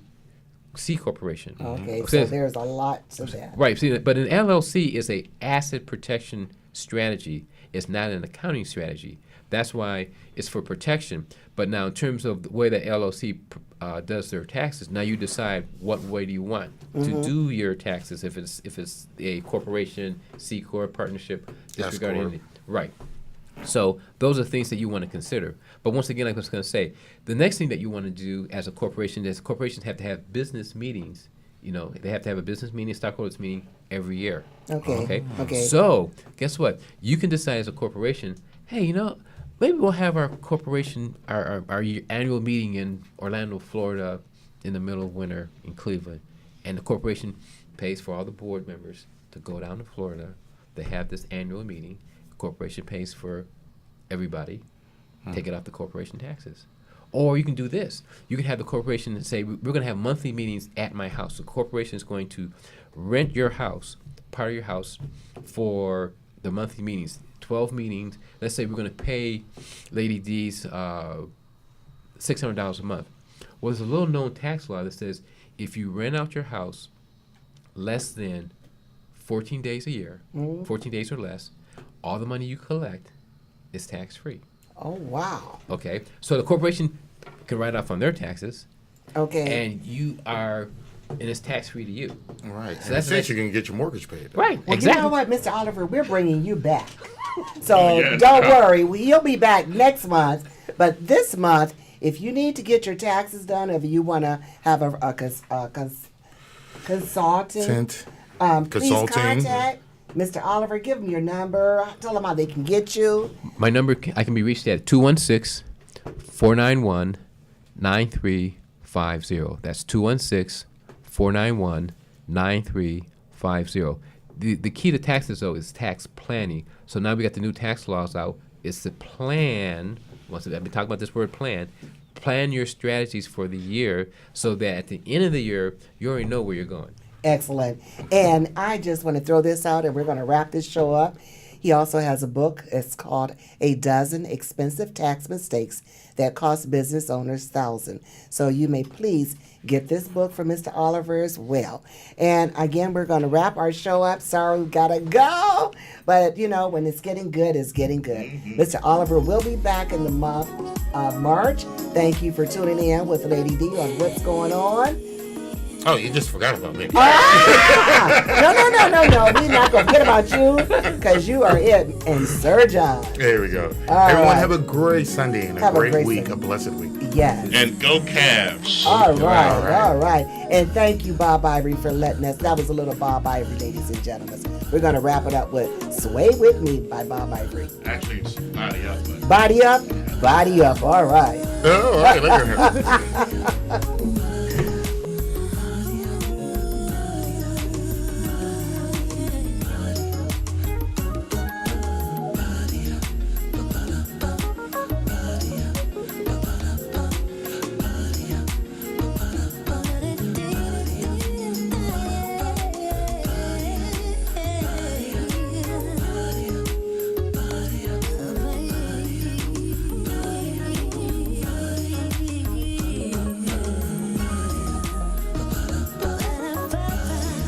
C corporation. Okay, so there's a lot to that. Right. See, but an LLC is a asset protection strategy. It's not an accounting strategy. That's why it's for protection. But now, in terms of the way that LLC does their taxes, now you decide what way do you want to do your taxes. If it's a corporation, C corp, partnership, disregarding entity. Right. So those are things that you want to consider. But once again, like I was going to say, the next thing that you want to do as a corporation is corporations have to have business meetings. They have to have a business meeting, stockholders meeting every year. Okay. So guess what? You can decide as a corporation, hey, maybe we'll have our corporation, our annual meeting in Orlando, Florida, in the middle of winter in Cleveland. And the corporation pays for all the board members to go down to Florida. They have this annual meeting. Corporation pays for everybody, take it off the corporation taxes. Or you can do this. You can have the corporation say, we're going to have monthly meetings at my house. The corporation is going to rent your house, part of your house, for the monthly meetings, 12 meetings. Let's say we're going to pay Lady D's $600 a month. Well, there's a little known tax law that says if you rent out your house less than 14 days a year, 14 days or less, all the money you collect is tax-free. Oh, wow. Okay. So the corporation can write off on their taxes. Okay. And it's tax-free to you. Right. So that's you can get your mortgage paid. Right. Well, exactly. you know what, Mr. Oliver, we're bringing you back. So don't worry. You'll be back next month. But this month, if you need to get your taxes done, if you want to have a consultant, please contact Mr. Oliver. Give them your number. Tell them how they can get you. My number, I can be reached at 216-491-9350. That's 216-491-9350. The key to taxes, though, is tax planning. So now we got the new tax laws out. It's the plan. Once I've been talking about this word plan. Plan your strategies for the year so that at the end of the year, you already know where you're going. Excellent. And I just want to throw this out, and we're going to wrap this show up. He also has a book. It's called A Dozen Expensive Tax Mistakes That Cost Business Owners Thousands. So you may please get this book from Mr. Oliver as well. And again, we're going to wrap our show up. Sorry, we got to go. But, when it's getting good, it's getting good. Mr. Oliver will be back in the month of March. Thank you for tuning in with Lady D on What's Going On. Oh, you just forgot about me. No. We're not going to forget about you because you are it and Sir John. There we go. All Everyone right. have a great Sunday and a great week, a blessed week. Yes. And go Cavs. All right. And thank you, Bob Ivory, for letting us. That was a little Bob Ivory, ladies and gentlemen. We're going to wrap it up with Sway With Me by Bob Ivory. Actually, it's Body Up. But Body up, body up. All right. Oh, all right, look at her.